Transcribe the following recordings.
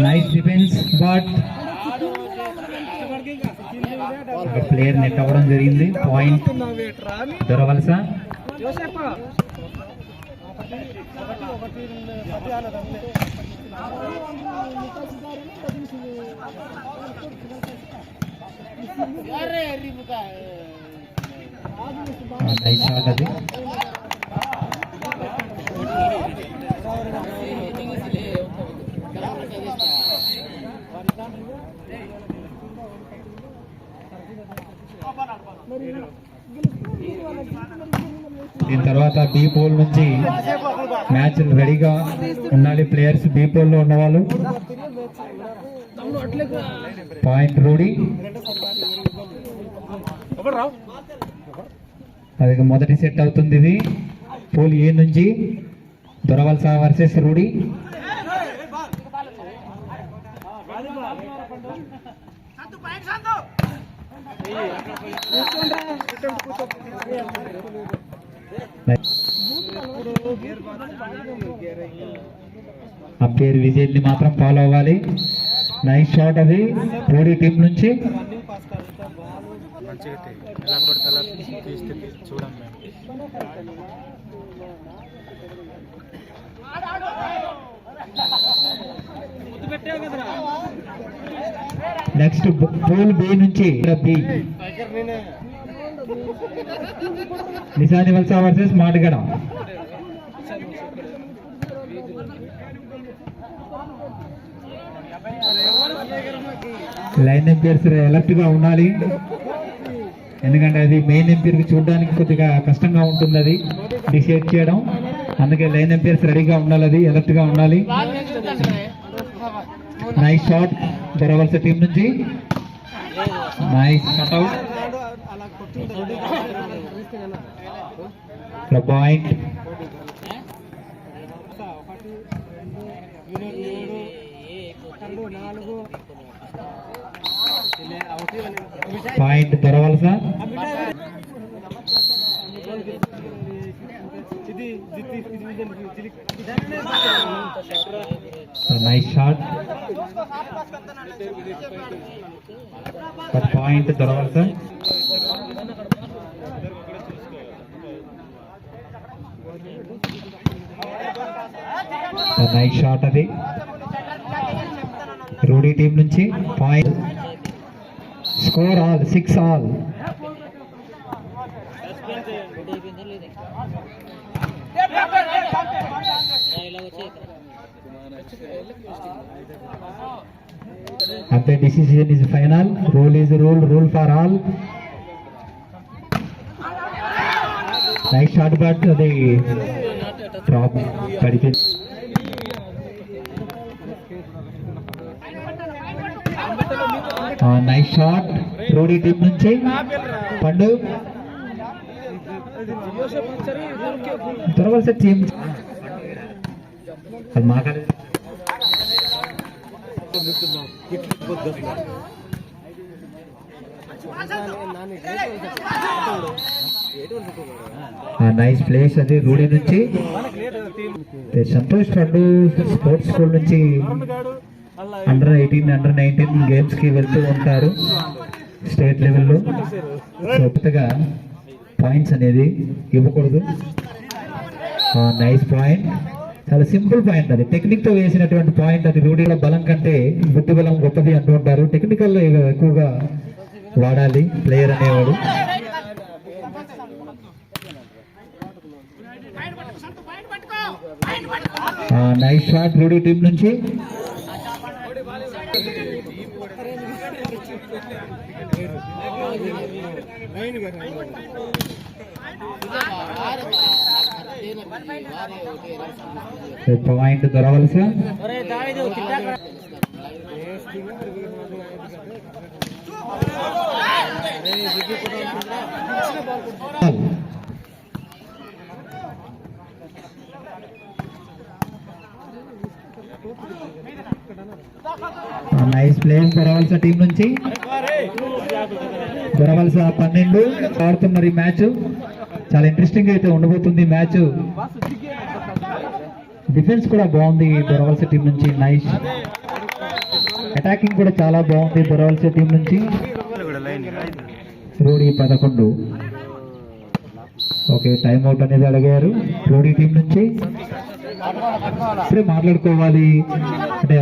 Nice defence but player net అవ్వడం జరిగింది. Point Doravalasa. Nice shot అది. దీని తర్వాత బి పోల్ నుంచి మ్యాచ్ రెడీగా ఉండాలి ప్లేయర్స్. బి పోల్ లో ఉన్నవాళ్ళు. Point Rudy. అది మొదటి సెట్ అవుతుంది. ఇది పోల్ ఏ నుంచి దొరవలస వర్సెస్ రూడీ. అంపైర్ విజిల్ ని మాత్రం ఫాలో అవ్వాలి. నైస్ షాట్ అది రూడీ టీం నుంచి. నెక్స్ట్ పోల్ బి నుంచి బి నిజాని వలస వర్సెస్ మాటగడ. లైన్ ఎంపైర్స్ అలర్ట్ గా ఉండాలి. ఎందుకంటే అది మెయిన్ ఎంపైర్ కి చూడడానికి కొద్దిగా కష్టంగా ఉంటుంది అది డిసైడ్ చేయడం. అందుకే లైన్ ఎంపైర్స్ రెడీగా ఉండాలి, అది అలర్ట్ గా ఉండాలి. నైస్ షాట్ దొరవలస టీం నుంచి. Nice cut out. Point point Doravalasa. Nice shot. Point Doravalasa. Nice shot అది రూడీ టీం నుంచి. పాయింట్. Score all 6 all. అంతే decision is final. Rule is rule, rule for all. Nice shot but అది డ్రాప్ పడిపోయింది. Nice shot Rudi team నుంచి Pandu. దొరవలస team అది మాట్లాడే nice place అది Rudy నుంచి. సంతోష్ పండు స్పోర్ట్స్ స్కూల్ నుంచి అండర్ 18 అండర్ 19 గేమ్స్ కి వెళ్తూ ఉంటారు స్టేట్ లెవెల్లో. కొత్తగా పాయింట్స్ అనేది ఇవ్వకూడదు. Nice point. చాలా సింపుల్ పాయింట్ అది. టెక్నిక్ తో వేసినటువంటి పాయింట్ అది. రూడీలో బలం కంటే బుద్ధి బలం గొప్పది అంటూ ఉంటారు. టెక్నికల్ లో ఎక్కువగా వాడాలి ప్లేయర్ అనేవాడు. నైస్ షాట్ రూడీ టీం నుంచి. Point Doravalasa. Nice playing దొరవలస team నుంచి. దొరవలస 12 ఆడుతున్నారు ఈ మ్యాచ్. చాలా ఇంట్రెస్టింగ్ అయితే ఉండబోతుంది మ్యాచ్. డిఫెన్స్ కూడా బాగుంది దొరవలస టీం నుంచి. నైస్ అటాకింగ్ కూడా చాలా బాగుంది దొరవలస టీం నుంచి. రూడీ 11. ఓకే, టైం అవుట్ అనేది అడిగారు రూడీ టీం నుంచి. ఇప్పుడే మాట్లాడుకోవాలి అంటే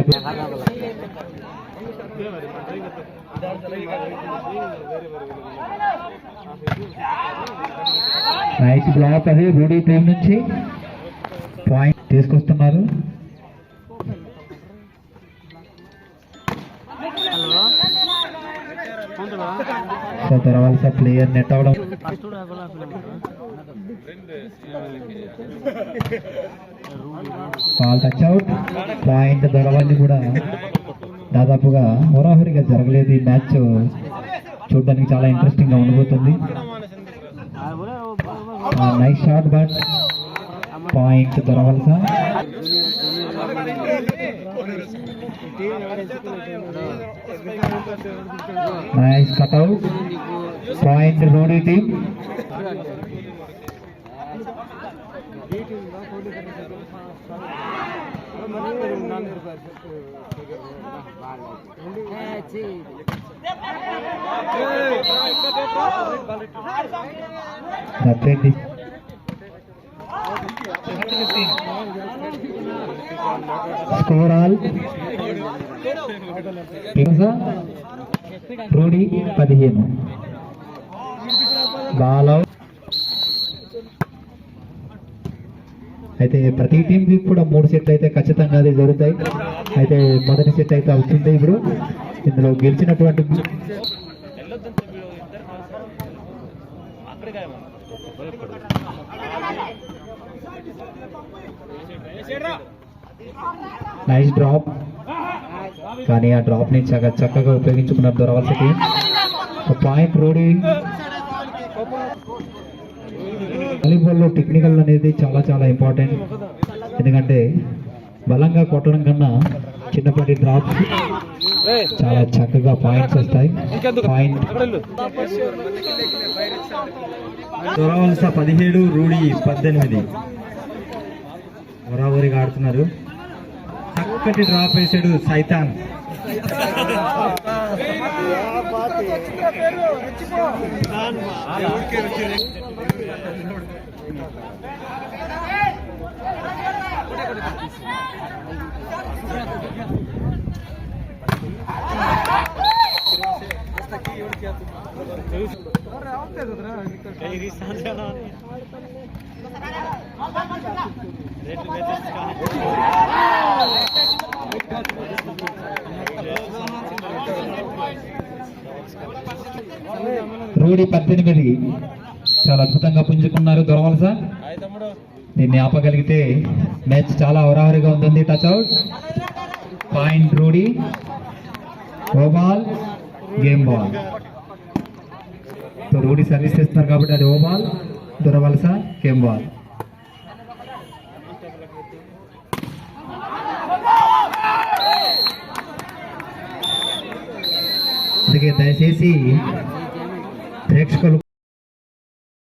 నైస్ బ్లాక్ అది రూడీ టీం నుంచి. పాయింట్ తీసుకొస్తున్నారు. సో తర్వాత ప్లేయర్ నెట్ అవడం. Ball touch out. పాయింట్ దొరవల్లి కూడా దాదాపుగా హోరాహోరీగా జరగలేదు. ఈ మ్యాచ్ చూడడానికి చాలా ఇంట్రెస్టింగ్ గా ఉండబోతుంది. Nice shot but point Doravalasa. Nice cut out. Point Rudi team. Score all Rudi 15. Ball out. అయితే ప్రతి టీం కి కూడా 3 సెట్లు అయితే ఖచ్చితంగా అది జరుగుతాయి. అయితే మొదటి సెట్ అయితే అవుతుంది ఇప్పుడు. ఇందులో గెలిచినటువంటి నైస్ డ్రాప్, కానీ ఆ డ్రాప్ ని చక్కగా ఉపయోగించుకున్నారు దొరవలస టీం. పాయింట్ రూడీ. వాలీబాల్లో టెక్నికల్ అనేది చాలా చాలా ఇంపార్టెంట్. ఎందుకంటే బలంగా కొట్టడం కన్నా చిన్నపాటి డ్రాప్స్ చాలా చక్కగా పాయింట్స్ వస్తాయి. పాయింట్ దొరవలస 17, రూడీ 18. హోరాహోరీగా ఆడుతున్నారు. చక్కటి డ్రాప్ వేసాడు సైతాన్. రూడీ 18. చాలా అద్భుతంగా పుంజుకున్నారు దొరవలస. దీన్ని ఆపగలిగితే మ్యాచ్ చాలా హోరాహోరీగా ఉంటుంది. Touch out. పాయింట్ రూడీ. ఓ ball, game ball. Rudi service చేస్తున్నారు కాబట్టి అది ఓ బాల్, దొరవలస గేమ్ బాల్. అందుకే దయచేసి ప్రేక్షకులు